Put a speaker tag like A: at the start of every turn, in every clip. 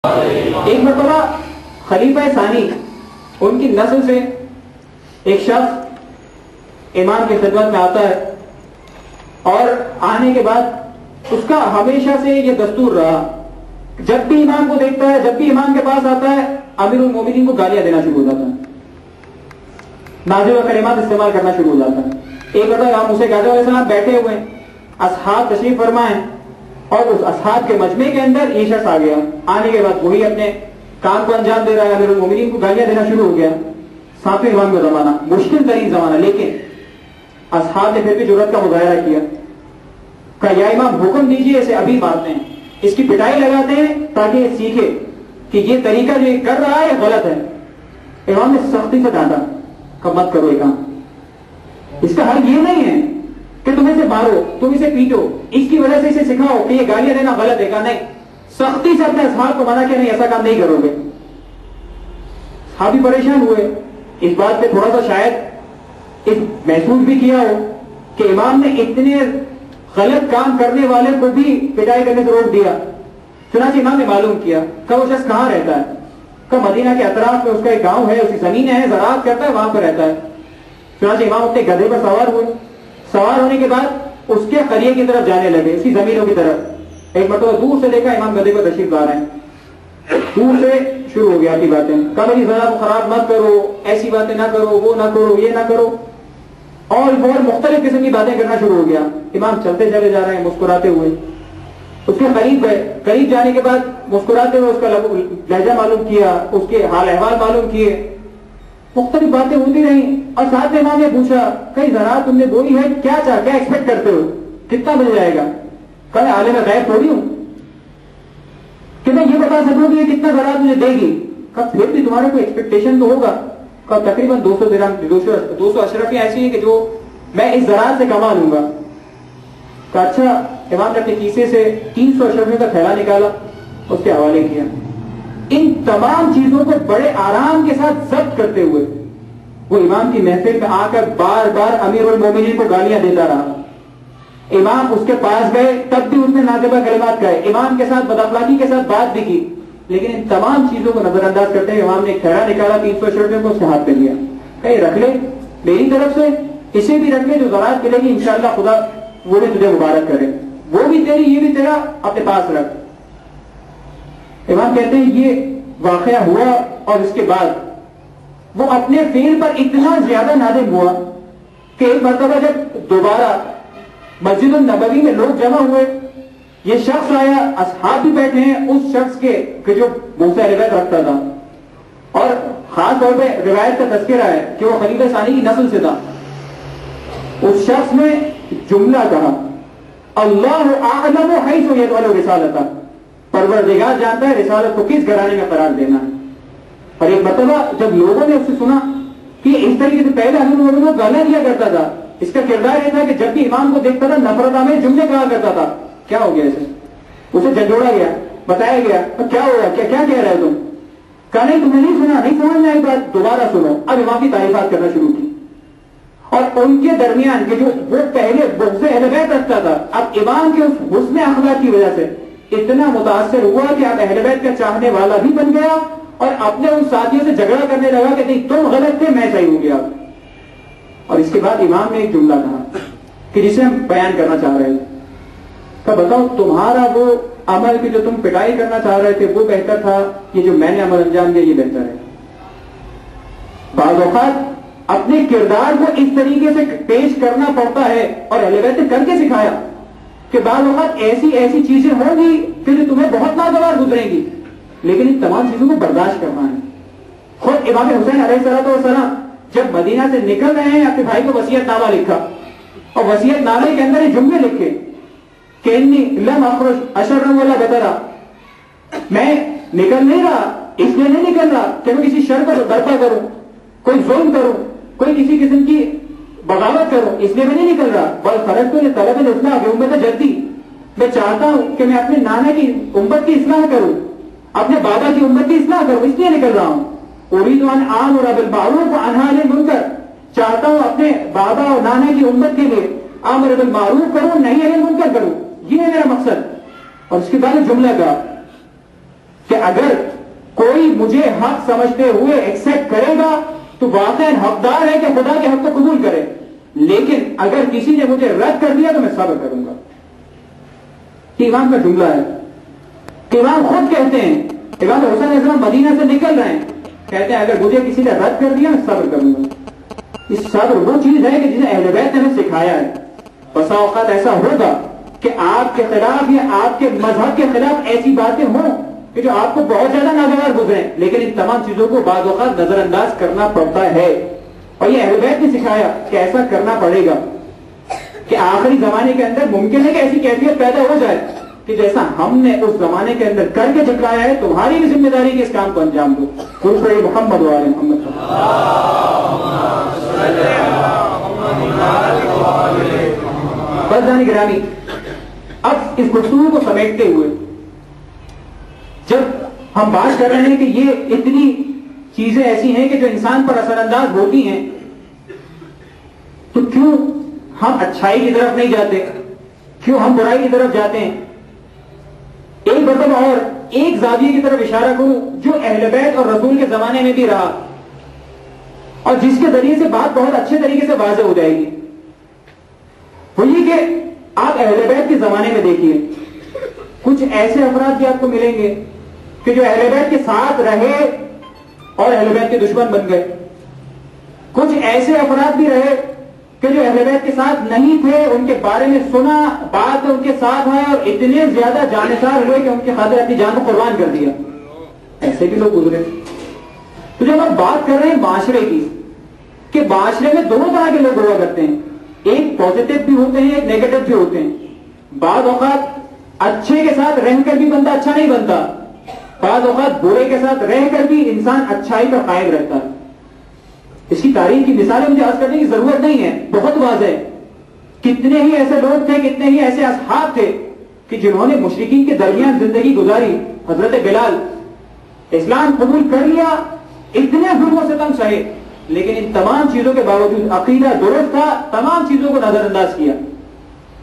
A: ایک مرتبہ خلیفہ ثانی ان کی نسل سے ایک شخص امام کی خدمت میں آتا ہے، اور آنے کے بعد اس کا ہمیشہ سے یہ دستور رہا، جب بھی امام کو دیکھتا ہے، جب بھی امام کے پاس آتا ہے، امیر المومنین کو گالیاں دینا شروع ہو جاتا ہے، نازل کلمات استعمال کرنا شروع ہو جاتا ہے۔ ایک مرتبہ امام موسیٰ علیہ السلام بیٹھے ہوئے، اصحاب تشریف فرمائے، اور اس اصحاب کے مجمع کے اندر یہ شخص آ گیا۔ آنے کے بعد وہی اپنے کام کو انجام دے رہا ہے، امیر المومنین کو گالیاں دینا شروع ہو گیا۔ ساتویں امام کا زمانہ، مشکل ترین زمانہ، لیکن اصحاب نے پھر بھی جرأت کا مظاہرہ کیا، کہا یا امام حکم دیجیے اسے ابھی مارتے ہیں، اس کی پٹائی لگاتے ہیں تاکہ یہ سیکھے کہ یہ طریقہ جو یہ کر رہا ہے غلط ہے۔ امام نے سختی سے ڈانٹا، کہا مت کرو یہ کام، اس کا حل یہ نہیں ہے کہ تم اسے مارو، تم اسے پیٹو، اس کی وجہ سے اسے سکھاؤ کہ یہ گالیاں دینا غلط ہے۔ کہا نہیں، سختی سے اپنے اصحاب کو منع کیا، نہیں ایسا کام نہیں کرو گے۔ صحابی پریشان ہوئے، اس بات پہ تھوڑا سا شاید محسوس بھی کیا ہو کہ امام نے اتنے غلط کام کرنے والے کو بھی پٹائی کرنے سے روک دیا۔ چنانچہ امام نے معلوم کیا کہ وہ شخص کہاں رہتا ہے، کہ مدینہ کے اطراف میں اس کا ایک گاؤں ہے، اس کی زمینیں ہیں، زراعت کرتا ہے، وہاں پر رہتا ہے۔ چنانچہ امام اپنے گدھے پر سوار ہوئے، سوار ہونے کے بعد اس کے قریے کی طرف جانے لگے، اس کی زمینوں کی طرف۔ ایک مرتبہ دور سے دیکھا امام گدھے پر تشریف لا رہے ہیں، دور سے شروع ہو گیا کی باتیں، کہا بھائی ذرا کو خراب مت کرو، ایسی باتیں نہ کرو، وہ نہ کرو، یہ نہ کرو، اور مختلف قسم کی باتیں کرنا شروع ہو گیا۔ امام چلتے چلے جا رہے ہیں مسکراتے ہوئے، اس کے قریب گئے، قریب جانے کے بعد مسکراتے ہوئے اس کا لہجہ معلوم کیا، اس کے حال احوال معلوم کیے، مختلف باتیں ہوتی رہیں، اور ساتھ میں امام نے پوچھا کئی ذرا تم نے بولی ہے، کیا کیا ایکسپیکٹ کرتے ہو، کتنا مل جائے گا؟ کہا عالم غیب تھوڑی ہوں کہ میں یہ بتا سکوں کہ یہ کتنا زراعت مجھے دے گی۔ کہا پھر بھی تمہارا کوئی ایکسپیکٹیشن تو ہوگا؟ کہا تقریباً 200 درہم، 200 اشرفیاں ایسی ہیں کہ جو میں اس زراعت سے کما لوں گا۔ کہا اچھا۔ امام نے اپنے کیسے سے 300 اشرفیوں کا تھیلا نکالا، اس کے حوالے کیا۔ ان تمام چیزوں کو بڑے آرام کے ساتھ ضبط کرتے ہوئے وہ امام کی محفل میں آ کر بار بار امیر المومنین کو گالیاں دیتا رہا۔ امام اس کے پاس گئے، تب بھی اس نے نازیبہ کلمات کہے، امام کے ساتھ بداخلاقی کے ساتھ بات بھی کی، لیکن ان تمام چیزوں کو نظر انداز کرتے ہوئے امام نے ایک تھیلا نکالا، 300 اشرفیوں کو اس کے ہاتھ پہ لیا، کہے رکھ لے میری طرف سے، اسے بھی رکھ لے، جو زراعت ملے گی انشاءاللہ خدا وہ بھی تجھے مبارک کرے، وہ بھی تیری یہ بھی تیرا، اپنے پاس رکھ۔ امام کہتے ہیں یہ واقعہ ہوا، اور اس کے بعد وہ اپنے فعل پر اتنا زیادہ نادم ہوا کہ ایک مرتبہ جب دوبارہ مسجد النبوی میں لوگ جمع ہوئے، یہ شخص آیا، اصحاب بھی بیٹھے ہیں، اس شخص کے جو منہ سے روایت رکھتا تھا، اور خاص طور پہ روایت کا تذکرہ ہے کہ وہ خلیفہ ثانی کی نسل سے تھا۔ اس شخص نے جملہ کہا، اللہ اعلم حیث یجعل رسالتہ، پروردگار جانتا ہے رسالت کو کس گھرانے میں قرار دینا ہے۔ اور ایک مرتبہ جب لوگوں نے اس سے سنا کہ اس طریقے سے پہلے امیر المومنین کو گالیاں دیا کرتا تھا، اس کا کردار یہ تھا کہ جب بھی امام کو دیکھتا تھا نفرت آمیز جملے کہا کرتا تھا، کیا ہو گیا اسے جھنجھوڑا گیا، بتایا گیا کیا ہو گیا، کیا کہہ رہے تم؟ کہا نہیں تم نے نہیں سنا، نہیں سمجھ میں آئی بات، دوبارہ سنو۔ اب امام کی تعریفات کرنا شروع کی، اور ان کے درمیان کہ جو وہ پہلے بغض اہل بیت رکھتا تھا، اب امام کے اس حسن اخلاق کی وجہ سے اتنا متاثر ہوا کہ اب اہل بیت کا چاہنے والا بھی بن گیا، اور اپنے ان ساتھیوں سے جھگڑا کرنے لگا کہ نہیں تم غلط تھے، میں صحیح ہو گیا۔ اور اس کے بعد امام نے ایک جملہ کہا کہ جسے ہم بیان کرنا چاہ رہے ہیں، کہ بتاؤ تمہارا وہ عمل کہ جو تم پٹائی کرنا چاہ رہے تھے وہ بہتر تھا، یہ جو میں نے عمل انجام دیا یہ بہتر ہے؟ بعض اوقات اپنے کردار کو اس طریقے سے پیش کرنا پڑتا ہے، اور اہل بیت نے کر کے سکھایا کہ بعض اوقات ایسی چیزیں ہوں گی کہ جو تمہیں بہت ناگوار گزریں گی، لیکن ان تمام چیزوں کو برداشت کرنا ہے۔ خود امام حسین علیہ السلام جب مدینہ سے نکل رہے ہیں، اپنے بھائی کو وصیت نامہ لکھا، اور وصیت نامے کے اندر یہ جملے لکھے کہ انی لم اخرج اشرا ولا بطرا، میں نکل نہیں رہا، اس لیے نہیں نکل رہا کہ میں کسی شر کو برپا کروں، کوئی ظلم کروں، کوئی کسی قسم کی بغاوت کروں، اس لیے میں نہیں نکل رہا، بل خرجت لطلب الاصلاح بامت جدی، میں چاہتا ہوں کہ میں اپنے نانا کی امت کی اصلاح کروں، اپنے بابا کی امت کی اصلاح کروں، اس لیے نکل رہا ہوں۔ اريد ان آمر بالمعروف وانهى عن المنکر، چاہتا ہوں اپنے بابا اور نانا کی امت کے لیے امر بالمعروف کروں، نہیں عن المنکر کروں، یہ ہے میرا مقصد۔ اور اس کے بعد جملہ کا کہ اگر کوئی مجھے حق سمجھتے ہوئے ایکسپٹ کرے گا تو واقعاً حقدار ہے کہ خدا کے حق کو قبول کرے، لیکن اگر کسی نے مجھے رد کر دیا تو میں صبر کروں گا. یہ امام کا جملہ ہے کہ امام خود کہتے ہیں، امام حسین علیہ السلام مدینہ سے نکل رہے ہیں، کہتے ہیں اگر مجھے کسی نے رد کر دیا میں صبر کروں گا. یہ صبر وہ چیز ہے کہ جسے اہل بیت نے ہمیں سکھایا ہے. بسا اوقات ایسا ہوگا کہ آپ کے خلاف یا آپ کے مذہب کے خلاف ایسی باتیں ہوں کہ جو آپ کو بہت زیادہ ناگوار گزریں، لیکن ان تمام چیزوں کو بعض اوقات نظر انداز کرنا پڑتا ہے. اور یہ اہل بیت نے سکھایا کہ ایسا کرنا پڑے گا کہ آخری زمانے کے اندر ممکن ہے کہ ایسی کیفیت پیدا ہو جائے کہ جیسا ہم نے اس زمانے کے اندر کر کے جھٹلایا ہے، تمہاری بھی ذمہ داری کہ اس کام کو انجام دو. محمد وعلی محمد. برادران گرامی، اب اس گفتگو کو سمیٹتے ہوئے جب ہم بات کر رہے ہیں کہ یہ اتنی چیزیں ایسی ہیں کہ جو انسان پر اثر انداز ہوتی ہیں، تو کیوں ہم اچھائی کی طرف نہیں جاتے، کیوں ہم برائی کی طرف جاتے ہیں؟ ایک مرتبہ اور ایک زاویے کی طرف اشارہ کروں جو اہل بیت اور رسول کے زمانے میں بھی رہا اور جس کے ذریعے سے بات بہت اچھے طریقے سے واضح ہو جائے گی. وہ یہ کہ آپ اہل بیت کے زمانے میں دیکھیے، کچھ ایسے افراد بھی آپ کو ملیں گے کہ جو اہل بیت کے ساتھ رہے اور اہل بیت کے دشمن بن گئے. کچھ ایسے افراد بھی رہے کہ جو اہل بیت کے ساتھ نہیں تھے، ان کے بارے میں سنا، بات ان کے ساتھ آئے اور اتنے زیادہ جانسار ہوئے کہ ان کی خاطر اپنی جان کو قربان کر دیا. ایسے بھی لوگ گزرے. تو جب ہم بات کر رہے ہیں معاشرے کی کہ معاشرے میں دونوں طرح کے لوگ ہوا کرتے ہیں، ایک پازیٹو بھی ہوتے ہیں، ایک نیگیٹو بھی ہوتے ہیں. بعض اوقات اچھے کے ساتھ رہ کر بھی بندہ اچھا نہیں بنتا، بعض اوقات برے کے ساتھ رہ کر بھی انسان اچھائی پر قائم رہتا ہے. اس کی تاریخ کی مثالیں مجھے عرض کرنے کی ضرورت نہیں ہے، بہت واضح ہے. کتنے ہی ایسے لوگ تھے، کتنے ہی ایسے اصحاب تھے کہ جنہوں نے مشرکین کے درمیان زندگی گزاری. حضرت بلال اسلام قبول کر لیا، اتنے ظلم و ستم سہے، لیکن ان تمام چیزوں کے باوجود عقیدہ درست تھا، تمام چیزوں کو نظر انداز کیا.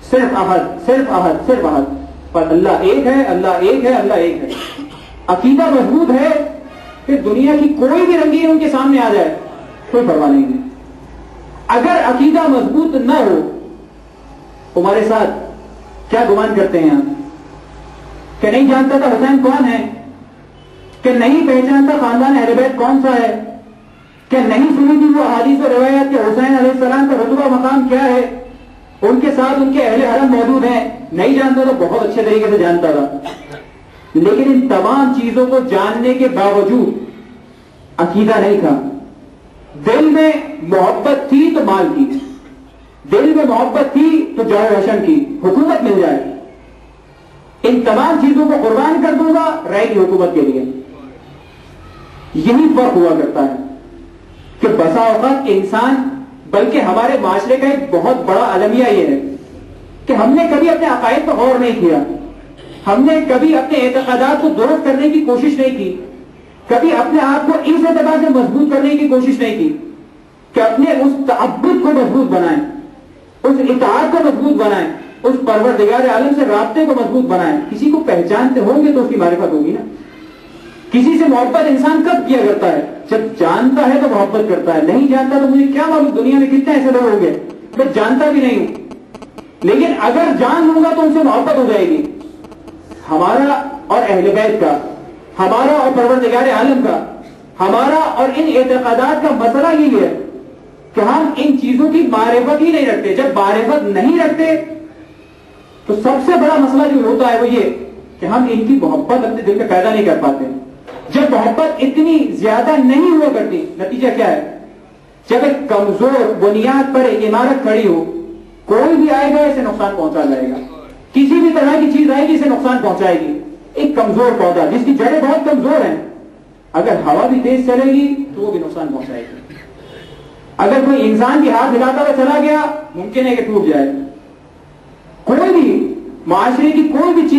A: صرف احد، صرف احد، صرف احد، پر اللہ ایک ہے، اللہ ایک ہے، اللہ ایک ہے. عقیدہ مضبوط ہے کہ دنیا کی کوئی بھی رنگین ان کے سامنے آ جائے کوئی پرواہ نہیں ہے. اگر عقیدہ مضبوط نہ ہو، ہمارے ساتھ کیا گمان کرتے ہیں آپ کہ نہیں جانتا تھا حسین کون ہے، کہ نہیں پہچانتا خاندان اہل بیت کون سا ہے، کہ نہیں سنی تھی وہ احادیث و روایات کہ حسین علیہ السلام کا رتبہ مقام کیا ہے، ان کے ساتھ ان کے اہل حرم موجود ہیں. نہیں جانتا تو بہت اچھے طریقے سے جانتا تھا، لیکن ان تمام چیزوں کو جاننے کے باوجود عقیدہ نہیں تھا. دل میں محبت تھی تو مال کی، دل میں محبت تھی تو جاہ روشن کی، حکومت مل جائے، ان تمام چیزوں کو قربان کر دوں گا رائے کی حکومت کے لیے. یہی فرق ہوا کرتا ہے کہ بسا اوقات انسان، بلکہ ہمارے معاشرے کا ایک بہت بڑا المیہ یہ ہے کہ ہم نے کبھی اپنے عقائد پر غور نہیں کیا، ہم نے کبھی اپنے اعتقادات کو درست کرنے کی کوشش نہیں کی، کبھی اپنے آپ کو اس اعتبار سے مضبوط کرنے کی کوشش نہیں کی کہ اپنے اس تعبد کو مضبوط بنائیں، اس اطاعت کو مضبوط بنائیں، اس پروردگار عالم سے رابطے کو مضبوط بنائیں. کسی کو پہچانتے ہوں گے تو اس کی معرفت ہوگی نا. کسی سے محبت انسان کب کیا کرتا ہے؟ جب جانتا ہے تو محبت کرتا ہے. نہیں جانتا تو مجھے کیا معلوم دنیا میں کتنے ایسے لوگ ہوں گے میں جانتا بھی نہیں ہوں، لیکن اگر جان لوں گا تو ان سے محبت ہو جائے گی. ہمارا اور اہل بیت کا، ہمارا اور پروردگار عالم کا، ہمارا اور ان اعتقادات کا مسئلہ یہ ہے کہ ہم ان چیزوں کی معرفت ہی نہیں رکھتے. جب معرفت نہیں رکھتے تو سب سے بڑا مسئلہ جو ہوتا ہے وہ یہ کہ ہم ان کی محبت اپنے دل میں پیدا نہیں کر پاتے. جب محبت اتنی زیادہ نہیں ہوا کرتی، نتیجہ کیا ہے؟ جب ایک کمزور بنیاد پر ایک عمارت کھڑی ہو، کوئی بھی آئے گا اسے نقصان پہنچا جائے گا، کسی بھی طرح کی چیز آئے گی اسے نقصان پہنچائے گی. ایک کمزور پودا جس کی جڑیں بہت کمزور ہیں، اگر ہوا بھی تیز چلے گی تو وہ بھی نقصان پہنچائے گی. اگر کوئی انسان کی ہاتھ ہلاتا ہوا چلا گیا ممکن ہے کہ ٹوٹ جائے. کوئی بھی معاشرے کی کوئی بھی چیز